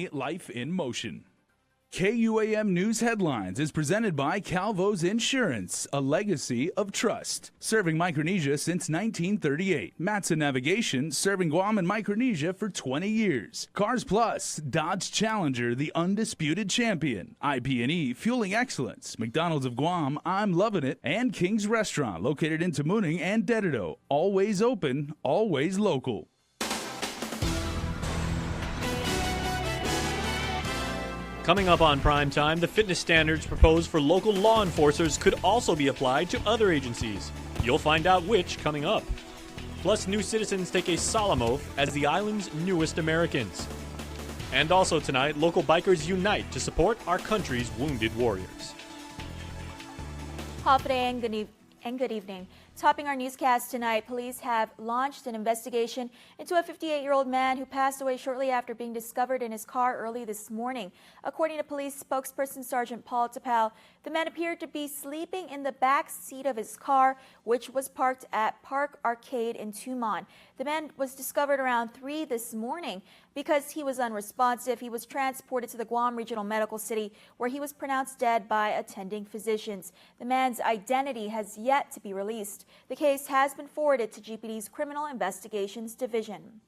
Company, life in motion. KUAM News Headlines is presented by Calvo's Insurance, a legacy of trust. Serving Micronesia since 1938. Matson Navigation, serving Guam and Micronesia for 20 years. Cars Plus, Dodge Challenger, the undisputed champion. IP&E, fueling excellence. McDonald's of Guam, I'm loving it. And King's Restaurant, located in Tamuning and Dededo. Always open, always local. Coming up on Prime Time, the fitness standards proposed for local law enforcers could also be applied to other agencies. You'll find out which coming up. Plus, new citizens take a solemn oath as the island's newest Americans. And also tonight, local bikers unite to support our country's wounded warriors. Hafide and good evening. Topping our newscast tonight, police have launched an investigation into a 58-year-old man who passed away shortly after being discovered in his car early this morning. According to police spokesperson Sergeant Paul Tapal, the man appeared to be sleeping in the back seat of his car, which was parked at Park Arcade in Tumon. The man was discovered around 3 this morning. Because he was unresponsive, he was transported to the Guam Regional Medical City, where he was pronounced dead by attending physicians. The man's identity has yet to be released. The case has been forwarded to GPD's Criminal Investigations Division.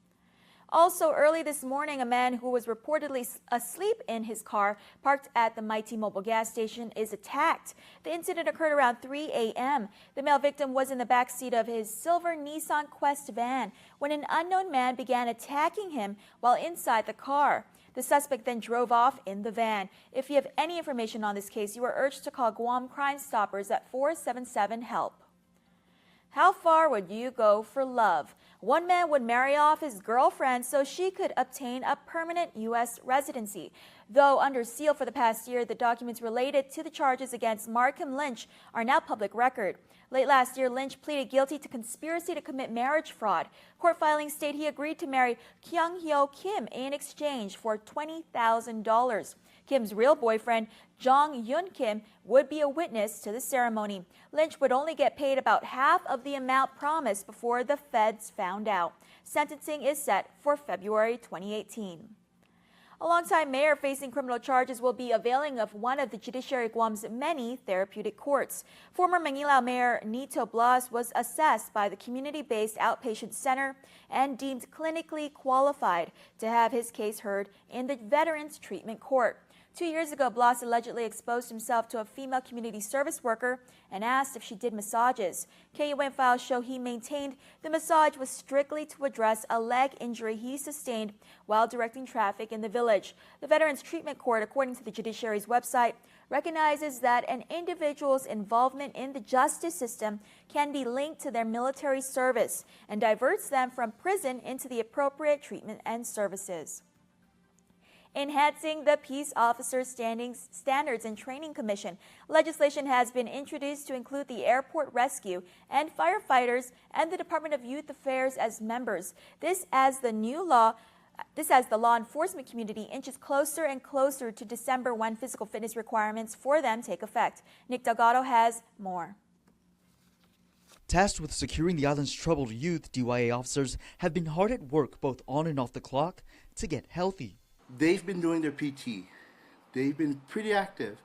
Also, early this morning, a man who was reportedly asleep in his car parked at the Mighty Mobile gas station is attacked. The incident occurred around 3 a.m. The male victim was in the back seat of his silver Nissan Quest van when an unknown man began attacking him while inside the car. The suspect then drove off in the van. If you have any information on this case, you are urged to call Guam Crime Stoppers at 477-HELP. How far would you go for love? One man would marry off his girlfriend so she could obtain a permanent U.S. residency. Though under seal for the past year, the documents related to the charges against Markham Lynch are now public record. Late last year, Lynch pleaded guilty to conspiracy to commit marriage fraud. Court filings state he agreed to marry Kyung-hyo Kim in exchange for $20,000. Kim's real boyfriend, Jong-Yun Kim, would be a witness to the ceremony. Lynch would only get paid about half of the amount promised before the feds found out. Sentencing is set for February 2018. A longtime mayor facing criminal charges will be availing of one of the Judiciary Guam's many therapeutic courts. Former Manilao Mayor Nito Blas was assessed by the community-based outpatient center and deemed clinically qualified to have his case heard in the Veterans Treatment Court. 2 years ago, Blas allegedly exposed himself to a female community service worker and asked if she did massages. KUAM files show he maintained the massage was strictly to address a leg injury he sustained while directing traffic in the village. The Veterans Treatment Court, according to the judiciary's website, recognizes that an individual's involvement in the justice system can be linked to their military service and diverts them from prison into the appropriate treatment and services. Enhancing the Peace Officer Standards and Training Commission. Legislation has been introduced to include the Airport Rescue and firefighters and the Department of Youth Affairs as members. This as the law enforcement community inches closer and closer to December when physical fitness requirements for them take effect. Nick Delgado has more. Tasked with securing the island's troubled youth, DYA officers have been hard at work both on and off the clock to get healthy. They've been doing their PT. They've been pretty active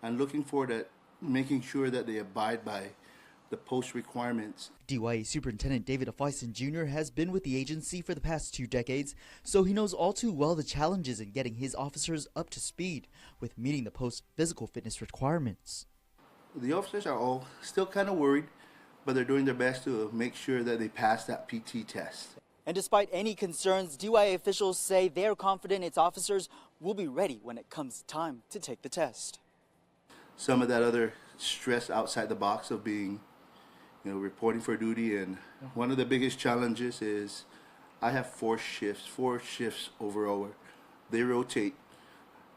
and looking forward to making sure that they abide by the post requirements. DYA Superintendent David Afison Jr. has been with the agency for the past 2 decades, so he knows all too well the challenges in getting his officers up to speed with meeting the post physical fitness requirements. The officers are all still kind of worried, but they're doing their best to make sure that they pass that PT test. And despite any concerns, DYA officials say they are confident its officers will be ready when it comes time to take the test. Some of that other stress outside the box of being, reporting for duty, and one of the biggest challenges is I have 4 shifts overall. They rotate,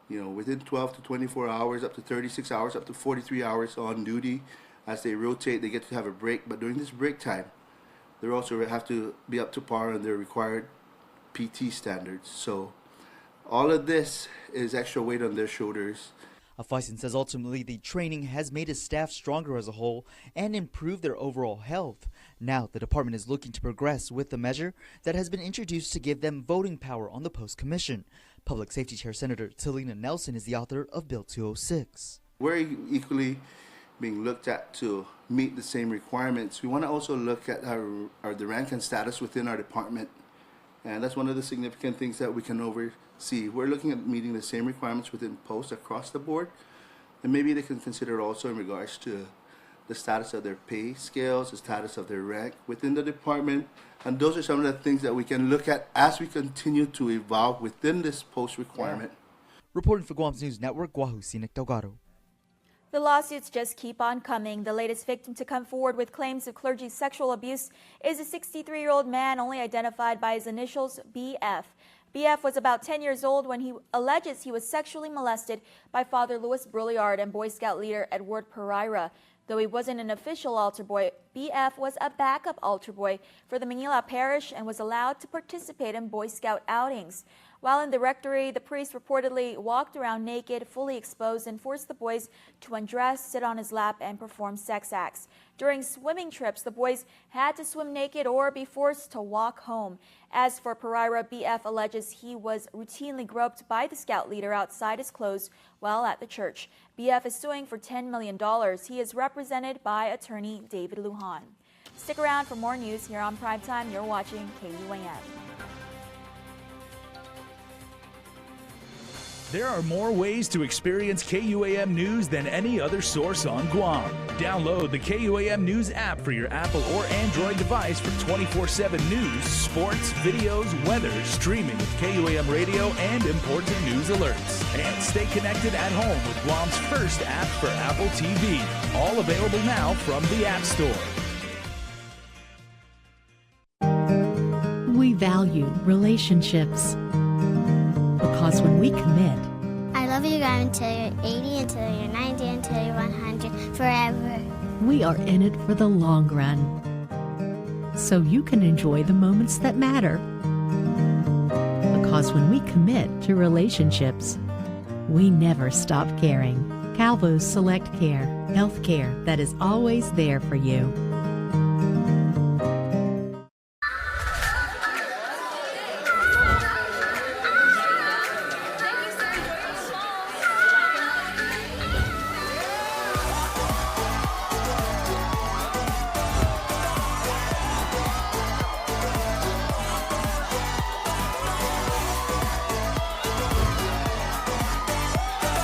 within 12 to 24 hours, up to 36 hours, up to 43 hours on duty. As they rotate, they get to have a break, but during this break time, they also have to be up to par on their required PT standards. So all of this is extra weight on their shoulders. Afison says ultimately the training has made his staff stronger as a whole and improved their overall health. Now the department is looking to progress with the measure that has been introduced to give them voting power on the post commission. Public Safety Chair Senator Talina Nelson is the author of Bill 206. We're equally being looked at to meet the same requirements. We want to also look at the rank and status within our department. And that's one of the significant things that we can oversee. We're looking at meeting the same requirements within posts across the board. And maybe they can consider also in regards to the status of their pay scales, the status of their rank within the department. And those are some of the things that we can look at as we continue to evolve within this post requirement. Reporting for Guam's News Network, Guahu Sinek Delgado. The lawsuits just keep on coming. The latest victim to come forward with claims of clergy sexual abuse is a 63-year-old man only identified by his initials BF. BF was about 10 years old when he alleges he was sexually molested by Father Louis Brouillard and Boy Scout leader Edward Pereira. Though he wasn't an official altar boy, BF was a backup altar boy for the Manila parish and was allowed to participate in Boy Scout outings. While in the rectory, the priest reportedly walked around naked, fully exposed, and forced the boys to undress, sit on his lap, and perform sex acts. During swimming trips, the boys had to swim naked or be forced to walk home. As for Pereira, BF alleges he was routinely groped by the scout leader outside his clothes while at the church. BF is suing for $10 million. He is represented by attorney David Lujan. Stick around for more news here on Primetime. You're watching KUAM. There are more ways to experience KUAM News than any other source on Guam. Download the KUAM News app for your Apple or Android device for 24/7 news, sports, videos, weather, streaming with KUAM radio, and important news alerts. And stay connected at home with Guam's first app for Apple TV. All available now from the App Store. We value relationships. Because when we commit, I love you guys until you're 80, until you're 90, until you're 100, forever. We are in it for the long run. So you can enjoy the moments that matter. Because when we commit to relationships, we never stop caring. Calvo's Select Care, health care that is always there for you.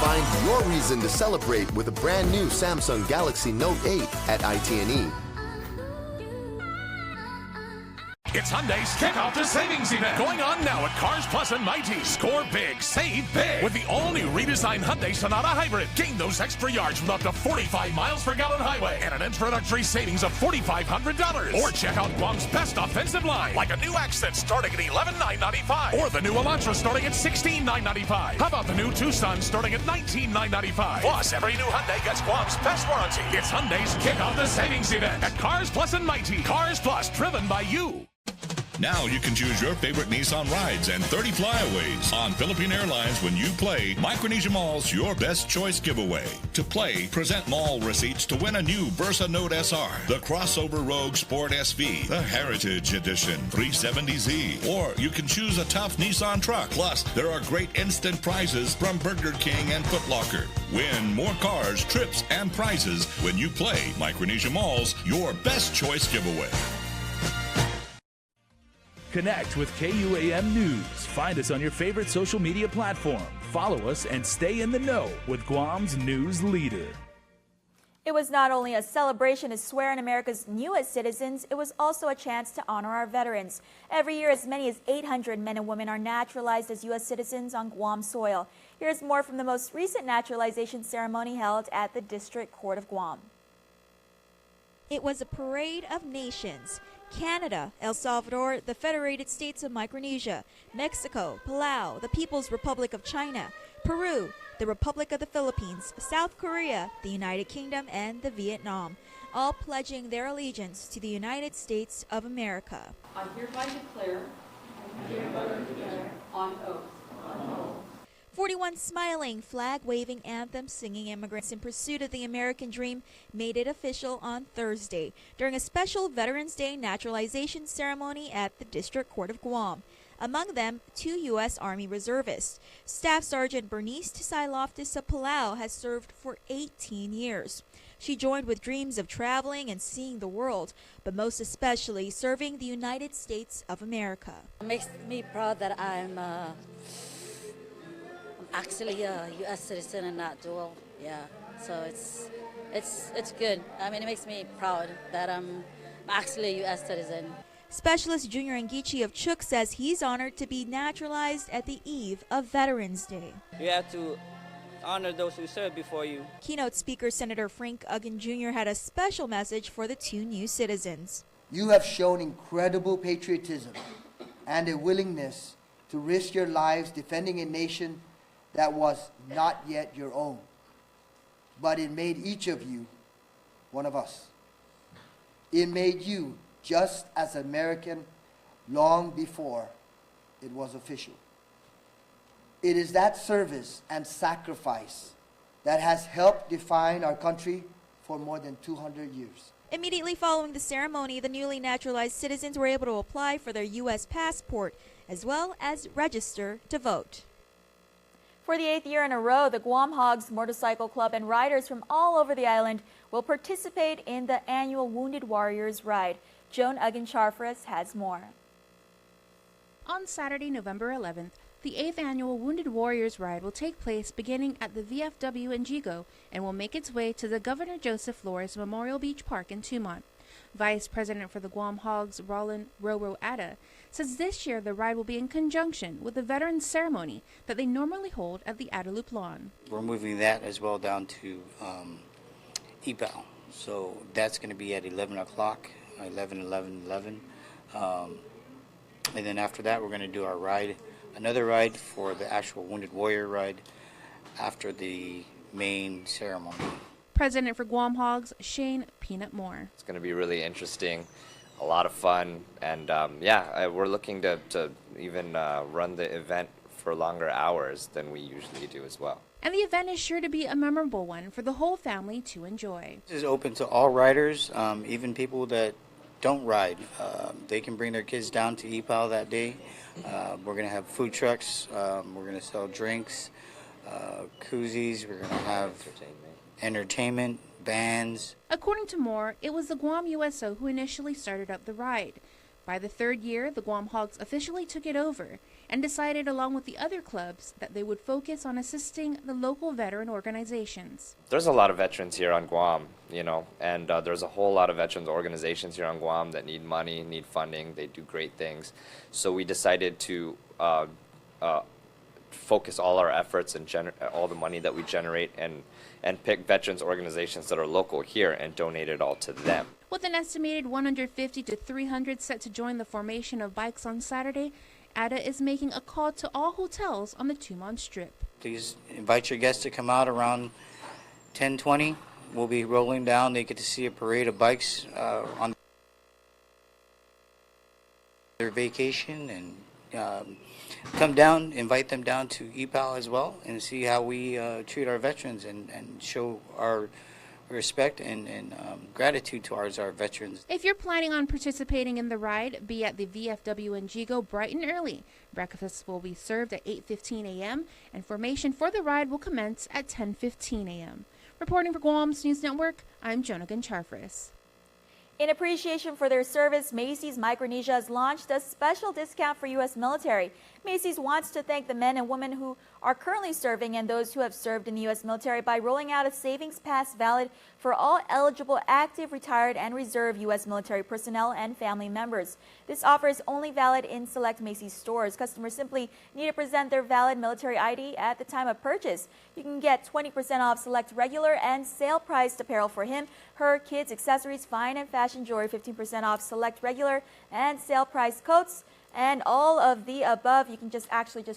Find your reason to celebrate with a brand new Samsung Galaxy Note 8 at ITNE. It's Hyundai's Kickoff the Savings event going on now at Cars Plus and Mighty. Score big, save big with the all-new redesigned Hyundai Sonata Hybrid. Gain those extra yards with up to 45 miles per gallon highway and an introductory savings of $4,500. Or check out Guam's best offensive line, like a new Accent starting at $11,995, or the new Elantra starting at $16,995. How about the new Tucson starting at $19,995? Plus, every new Hyundai gets Guam's best warranty. It's Hyundai's Kickoff the Savings event at Cars Plus and Mighty. Cars Plus, driven by you. Now you can choose your favorite Nissan rides and 30 flyaways on Philippine Airlines when you play Micronesia Mall's Your Best Choice giveaway. To play, present mall receipts to win a new Versa Note SR, the Crossover Rogue Sport SV, the Heritage Edition 370Z, or you can choose a tough Nissan truck. Plus, there are great instant prizes from Burger King and Foot Locker. Win more cars, trips, and prizes when you play Micronesia Mall's Your Best Choice giveaway. Connect with KUAM News. Find us on your favorite social media platform. Follow us and stay in the know with Guam's news leader. It was not only a celebration to swear in America's newest citizens, it was also a chance to honor our veterans. Every year, as many as 800 men and women are naturalized as U.S. citizens on Guam soil. Here's more from the most recent naturalization ceremony held at the District Court of Guam. It was a parade of nations. Canada, El Salvador, the Federated States of Micronesia, Mexico, Palau, the People's Republic of China, Peru, the Republic of the Philippines, South Korea, the United Kingdom, and the Vietnam, all pledging their allegiance to the United States of America. I hereby declare on oath. 41 smiling, flag-waving, anthem-singing immigrants in pursuit of the American dream made it official on Thursday during a special Veterans Day naturalization ceremony at the District Court of Guam. among them 2 U.S. Army reservists. Staff Sergeant Bernice Tisay-Loftus of Palau has served for 18 years. She joined with dreams of traveling and seeing the world, but most especially serving the United States of America. It makes me proud that I'm actually a U.S. citizen and not dual. Yeah, so it's good. I mean, it makes me proud that I'm actually a U.S. citizen. Specialist Junior Ngichi of Chuk says he's honored to be naturalized at the eve of Veterans Day. You have to honor those who served before you. Keynote speaker Senator Frank Uggan Jr. had a special message for the 2 new citizens. You have shown incredible patriotism and a willingness to risk your lives defending a nation that was not yet your own, but it made each of you one of us. It made you just as American long before it was official. It is that service and sacrifice that has helped define our country for more than 200 years. Immediately following the ceremony, the newly naturalized citizens were able to apply for their U.S. passport as well as register to vote. For the 8th year in a row, the Guam Hogs Motorcycle Club and riders from all over the island will participate in the annual Wounded Warriors Ride. Joan Uggan-Charfres has more. On Saturday, November 11th, the 8th annual Wounded Warriors Ride will take place beginning at the VFW in Jigo and will make its way to the Governor Joseph Flores Memorial Beach Park in Tumon. Vice President for the Guam Hogs, Roland Roro Ada, says this year the ride will be in conjunction with the Veterans Ceremony that they normally hold at the Adaloop Lawn. We're moving that as well down to EPAL, so that's going to be at 11 o'clock, 11. And then after that we're going to do our ride, another ride for the actual Wounded Warrior Ride after the main ceremony. President for Guam Hogs, Shane Peanut Moore. It's going to be really interesting, a lot of fun, and we're looking to even run the event for longer hours than we usually do as well. And the event is sure to be a memorable one for the whole family to enjoy. This is open to all riders, even people that don't ride. They can bring their kids down to EPAL that day. We're going to have food trucks, we're going to sell drinks, koozies, we're going to have entertainment, bands. According to Moore, it was the Guam USO who initially started up the ride. By the 3rd year, the Guam Hogs officially took it over and decided along with the other clubs that they would focus on assisting the local veteran organizations. There's a lot of veterans here on Guam, and there's a whole lot of veterans organizations here on Guam that need money, need funding, they do great things. So we decided to focus all our efforts and all the money that we generate and pick veterans organizations that are local here and donate it all to them. With an estimated 150 to 300 set to join the formation of bikes on Saturday, ADA is making a call to all hotels on the Tumon Strip. Please invite your guests to come out around 10:20. We'll be rolling down. They get to see a parade of bikes on their vacation, and come down, invite them down to EPAL as well, and see how we treat our veterans and show our respect and gratitude towards our veterans. If you're planning on participating in the ride, be at the VFW in Jigo bright and early. Breakfast will be served at 8:15 a.m. and formation for the ride will commence at 10:15 a.m. Reporting for Guam's News Network, I'm Joan Uggan-Charfres. In appreciation for their service, Macy's Micronesia has launched a special discount for U.S. military. Macy's wants to thank the men and women who are currently serving and those who have served in the U.S. military by rolling out a savings pass valid for all eligible active, retired, and reserve U.S. military personnel and family members. This offer is only valid in select Macy's stores. Customers simply need to present their valid military ID at the time of purchase. You can get 20% off select regular and sale-priced apparel for him, her, kids, accessories, fine and fashion jewelry, 15% off select regular and sale-priced coats, and all of the above. You can just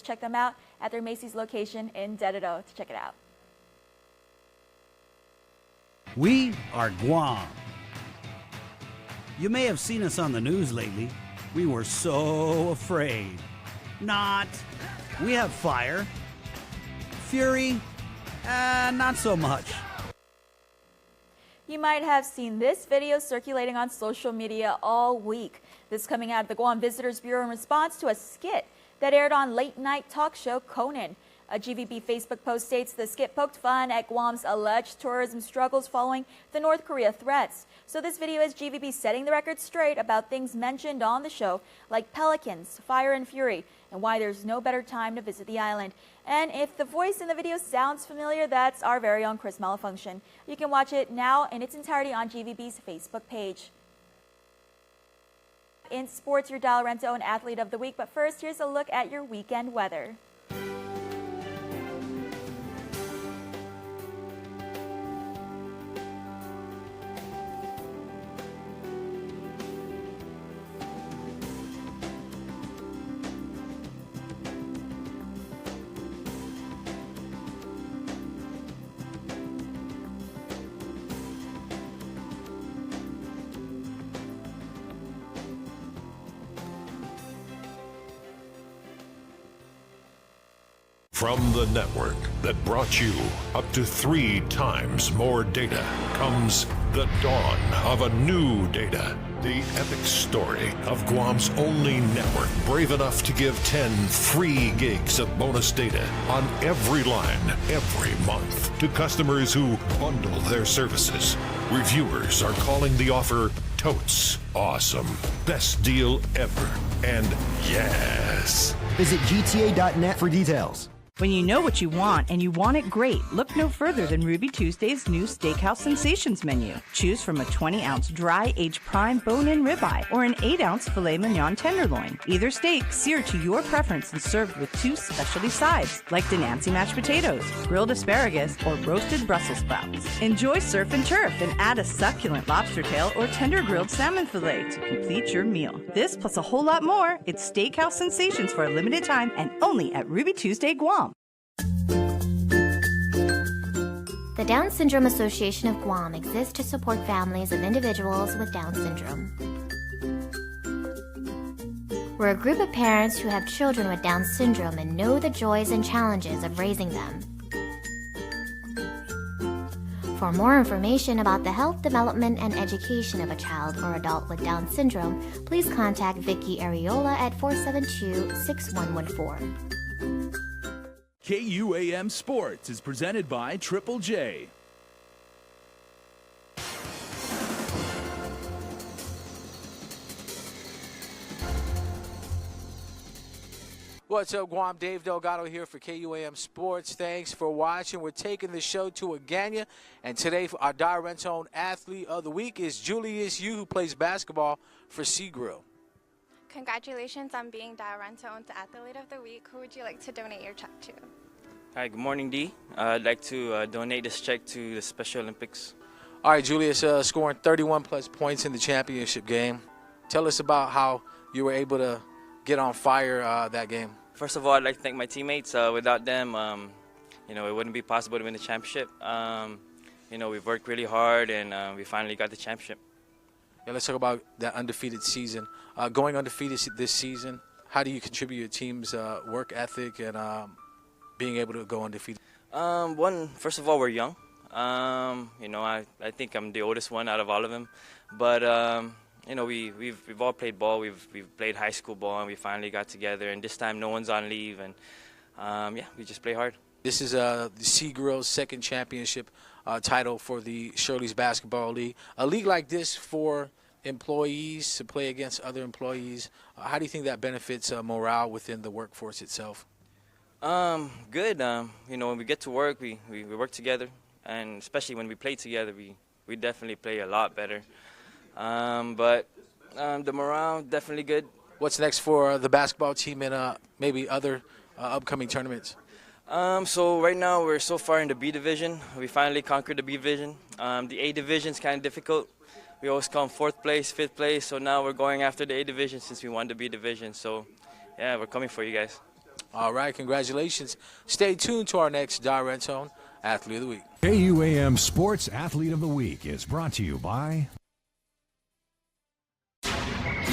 check them out at their Macy's location in Dededo to check it out. We are Guam. You may have seen us on the news lately. We were so afraid. Not. We have fire. Fury, not so much. You might have seen this video circulating on social media all week. This coming out of the Guam Visitors Bureau in response to a skit that aired on late-night talk show Conan. A GVB Facebook post states the skit poked fun at Guam's alleged tourism struggles following the North Korea threats. So this video is GVB setting the record straight about things mentioned on the show, like pelicans, fire and fury, and why there's no better time to visit the island. And if the voice in the video sounds familiar, that's our very own Chris Malfunction. You can watch it now in its entirety on GVB's Facebook page. In sports, your Dial Rent own Athlete of the Week, but first, here's a look at your weekend weather. From the network that brought you up to 3 times more data comes the dawn of a new data. The epic story of Guam's only network brave enough to give 10 free gigs of bonus data on every line every month to customers who bundle their services. Reviewers are calling the offer totes awesome. Best deal ever. And yes. Visit GTA.net for details. When you know what you want and you want it great, look no further than Ruby Tuesday's new Steakhouse Sensations menu. Choose from a 20-ounce dry aged prime bone-in ribeye or an 8-ounce filet mignon tenderloin. Either steak seared to your preference and served with 2 specialty sides, like Denancy mashed potatoes, grilled asparagus, or roasted Brussels sprouts. Enjoy surf and turf and add a succulent lobster tail or tender grilled salmon fillet to complete your meal. This plus a whole lot more. It's Steakhouse Sensations for a limited time and only at Ruby Tuesday Guam. The Down Syndrome Association of Guam exists to support families of individuals with Down syndrome. We're a group of parents who have children with Down syndrome and know the joys and challenges of raising them. For more information about the health, development, and education of a child or adult with Down syndrome, please contact Vicky Ariola at 472-6114. KUAM Sports is presented by Triple J. What's up, Guam? Dave Delgado here for KUAM Sports. Thanks for watching. We're taking the show to Agana, and today our Direct Own Athlete of the Week is Julius Yu, who plays basketball for Seagrill. Congratulations on being Direct Own Athlete of the Week. Who would you like to donate your check to? Hi, good morning, Dee. I'd like to donate this check to the Special Olympics. All right, Julius, scoring 31-plus points in the championship game. Tell us about how you were able to get on fire that game. First of all, I'd like to thank my teammates. Without them, it wouldn't be possible to win the championship. We've worked really hard, and we finally got the championship. Yeah, let's talk about that undefeated season. Going undefeated this season, how do you contribute your team's work ethic and being able to go undefeated? First of all, we're young. I think I'm the oldest one out of all of them. But, we've all played ball. We've played high school ball, and we finally got together. And this time, no one's on leave. And, we just play hard. This is the Seagirls' second championship title for the Shirley's Basketball League. A league like this for employees to play against other employees, how do you think that benefits morale within the workforce itself? Good. When we get to work, we work together, and especially when we play together, we definitely play a lot better. But the morale, definitely good. What's next for the basketball team and maybe other upcoming tournaments? So right now we're so far in the B division. We finally conquered the B division. The A division is kind of difficult. We always come 4th place, 5th place, so now we're going after the A division since we won the B division. So, yeah, we're coming for you guys. All right, congratulations. Stay tuned to our next Direct Own Athlete of the Week. KUAM Sports Athlete of the Week is brought to you by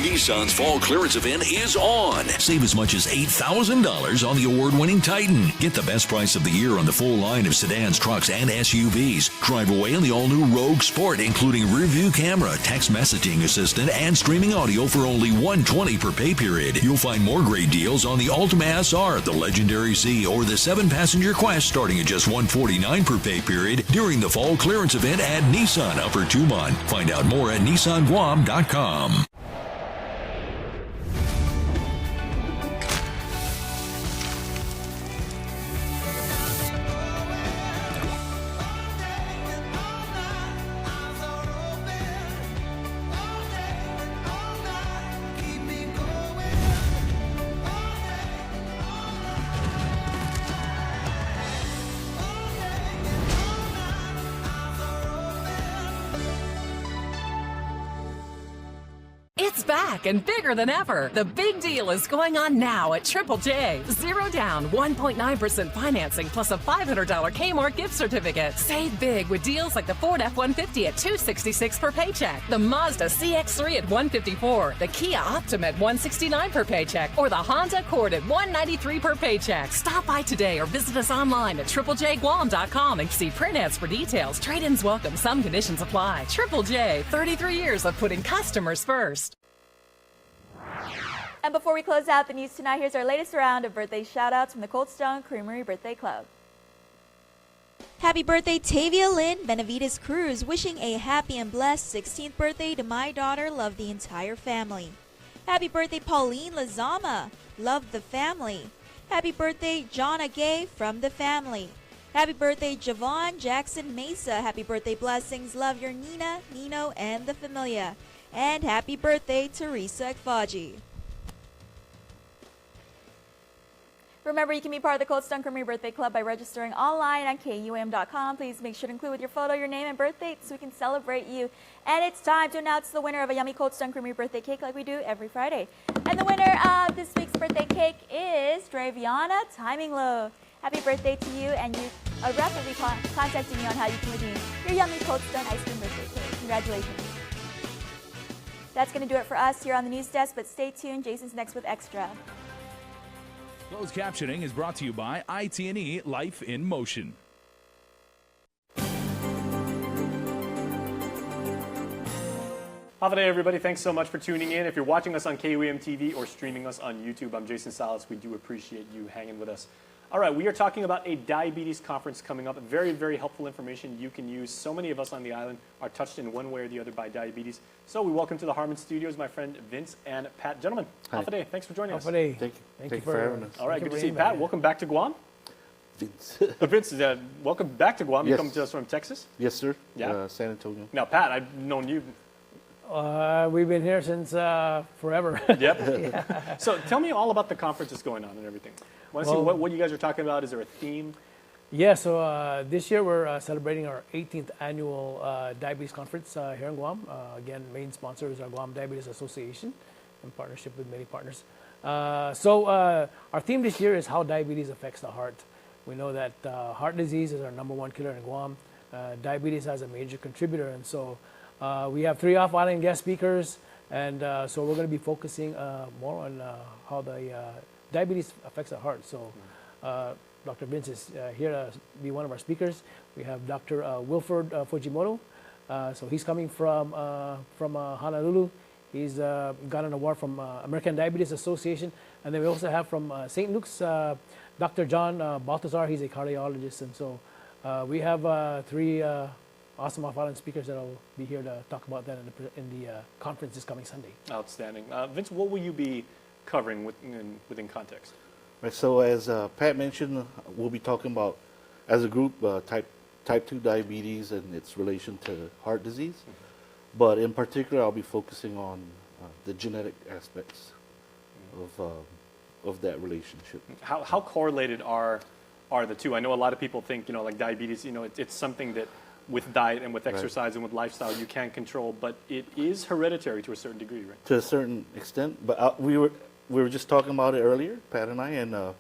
Nissan's fall clearance event is on. Save as much as $8,000 on the award-winning Titan. Get the best price of the year on the full line of sedans, trucks, and SUVs. Drive away in the all-new Rogue Sport, including rear-view camera, text messaging assistant, and streaming audio for only $120 per pay period. You'll find more great deals on the Altima SR, the Legendary C, or the 7-passenger Quest starting at just $149 per pay period during the fall clearance event at Nissan Upper Tumon. Find out more at nissanguam.com. It's back and bigger than ever. The big deal is going on now at Triple J. 0 down, 1.9% financing plus a $500 Kmart gift certificate. Save big with deals like the Ford F-150 at $266 per paycheck, the Mazda CX-3 at $154, the Kia Optima at $169 per paycheck, or the Honda Accord at $193 per paycheck. Stop by today or visit us online at triplejguam.com and see print ads for details. Trade-ins welcome. Some conditions apply. Triple J, 33 years of putting customers first. And before we close out the news tonight, here's our latest round of birthday shout-outs from the Cold Stone Creamery Birthday Club. Happy birthday, Tavia Lynn Benavides Cruz, wishing a happy and blessed 16th birthday to my daughter. Love the entire family. Happy birthday, Pauline Lazama. Love the family. Happy birthday, Jonna Gay from the family. Happy birthday, Javon Jackson Mesa. Happy birthday, blessings. Love your Nina, Nino, and the familia. And happy birthday, Teresa Ekfaji. Remember, you can be part of the Cold Stone Creamery Birthday Club by registering online on KUAM.com. Please make sure to include with your photo, your name, and birth date so we can celebrate you. And it's time to announce the winner of a yummy Cold Stone Creamery birthday cake like we do every Friday. And the winner of this week's birthday cake is Draviana Timinglo. Happy birthday to you, and Ref will be contacting you on how you can redeem your yummy Cold Stone ice cream birthday cake. Congratulations. That's going to do it for us here on the news desk, but stay tuned. Jason's next with Extra. Closed captioning is brought to you by IT&E Life in Motion. Good day, everybody. Thanks so much for tuning in. If you're watching us on KUAM TV or streaming us on YouTube, I'm Jason Salas. We do appreciate you hanging with us. All right, we are talking about a diabetes conference coming up. Very, very helpful information you can use. So many of us on the island are touched in one way or the other by diabetes. So we welcome to the Harmon Studios my friend Vince and Pat. Gentlemen, Day. Thanks for joining us. Thank you. Thank you for having us. All right, good to see you. Pat, welcome back to Guam. Vince, welcome back to Guam. Yes. You come to us from Texas? Yes, sir. Yeah. San Antonio. Now, Pat, I've known you. We've been here since forever. Yep. Yeah. So tell me all about the conference that's going on and everything. I want to see what you guys are talking about. Is there a theme? Yeah, so this year we're celebrating our 18th annual diabetes conference here in Guam. Again, main sponsor is our Guam Diabetes Association in partnership with many partners. So our theme this year is how diabetes affects the heart. We know that heart disease is our #1 killer in Guam. Diabetes has a major contributor, and so we have 3 off-island guest speakers, and so we're going to be focusing more on how the diabetes affects the heart. So Dr. Vince is here to be one of our speakers. We have Dr. Wilford Fujimoto. So he's coming from Honolulu. He's got an award from American Diabetes Association. And then we also have from St. Luke's, Dr. John Baltazar. He's a cardiologist. And so we have 3 awesome off-island speakers that will be here to talk about that in the conference this coming Sunday. Outstanding. Vince, what will you be covering within context? Right, so as Pat mentioned, we'll be talking about, as a group, type 2 diabetes and its relation to heart disease. Mm-hmm. But in particular, I'll be focusing on the genetic aspects of that relationship. How correlated are the two? I know a lot of people think, like diabetes, it's something that with diet and with exercise and with lifestyle you can control, but it is hereditary to a certain degree, right? To a certain extent, but we were just talking about it earlier, Pat and I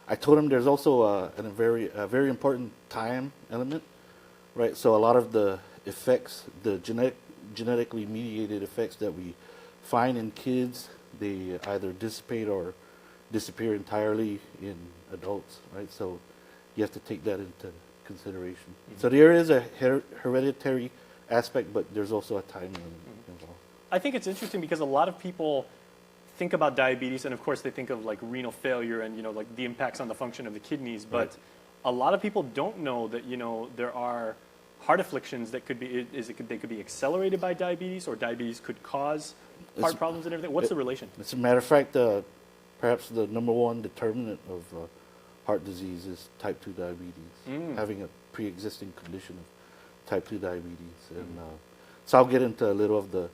I told him there's also a very important time element, right? So a lot of the effects, the genetically mediated effects that we find in kids, they either dissipate or disappear entirely in adults, right? So you have to take that into consideration. So there is a hereditary aspect, but there's also a time limit involved. I think it's interesting because a lot of people think about diabetes, and of course they think of like renal failure and like the impacts on the function of the kidneys, but a lot of people don't know that there are heart afflictions that could be they could be accelerated by diabetes, or diabetes could cause heart problems and everything. What's the relation? As a matter of fact, perhaps the number one determinant of heart disease is type 2 diabetes, having a pre-existing condition of type 2 diabetes. And so I'll get into a little of the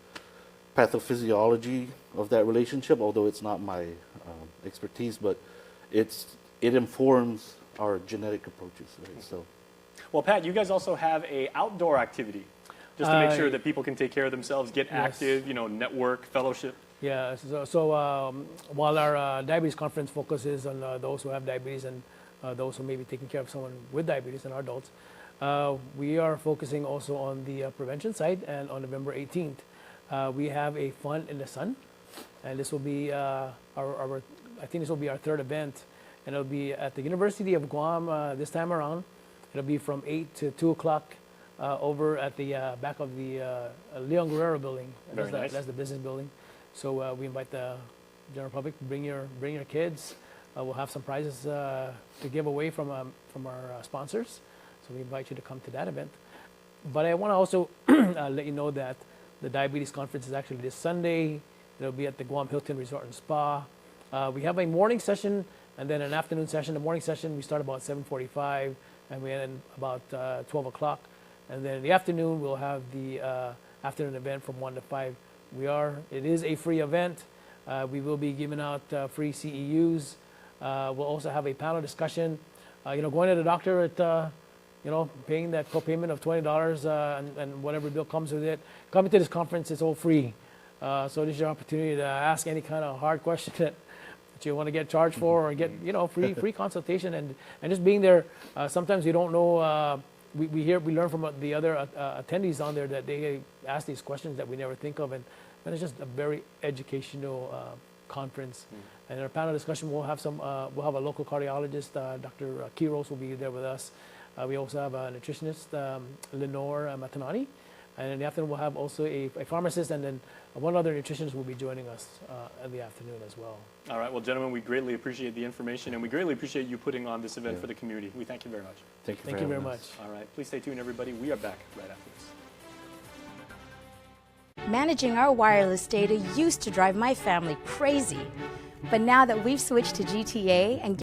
pathophysiology of that relationship, although it's not my expertise, but it informs our genetic approaches. Right? So, well, Pat, you guys also have a outdoor activity just to make sure that people can take care of themselves, get active, network, fellowship. Yeah, so while our diabetes conference focuses on those who have diabetes and those who may be taking care of someone with diabetes and adults, we are focusing also on the prevention side. And on November 18th, we have a Fun in the Sun, and this will be I think this will be our third event, and it'll be at the University of Guam this time around. It'll be from 8 to 2 o'clock over at the back of the Leon Guerrero building. Very nice. That's the business building. So we invite the general public to bring your kids. We'll have some prizes to give away from our sponsors. So we invite you to come to that event. But I want to also let you know that the diabetes conference is actually this Sunday. It'll be at the Guam Hilton Resort and Spa. We have a morning session and then an afternoon session. The morning session we start about 7:45 and we end about 12 o'clock. And then in the afternoon we'll have the afternoon event from 1 to 5. It is a free event. We will be giving out free CEUs. We'll also have a panel discussion. Going to the doctor at, paying that co-payment of $20 and whatever bill comes with it. Coming to this conference is all free. So this is your opportunity to ask any kind of hard question that you want to get charged for, or get free consultation and just being there. Sometimes you don't know. We learn from the other attendees on there that they ask these questions that we never think of, and it's just a very educational conference. And in our panel discussion, we'll have a local cardiologist, Dr. Quiros will be there with us. We also have a nutritionist, Lenore Matanani, and in the afternoon we'll have also a pharmacist, and then one other nutritionist will be joining us in the afternoon as well. All right, well, gentlemen, we greatly appreciate the information, and we greatly appreciate you putting on this event for the community. We thank you very much. Thank you very much. All right, please stay tuned, everybody. We are back right after this. Managing our wireless data used to drive my family crazy, but now that we've switched to GTA and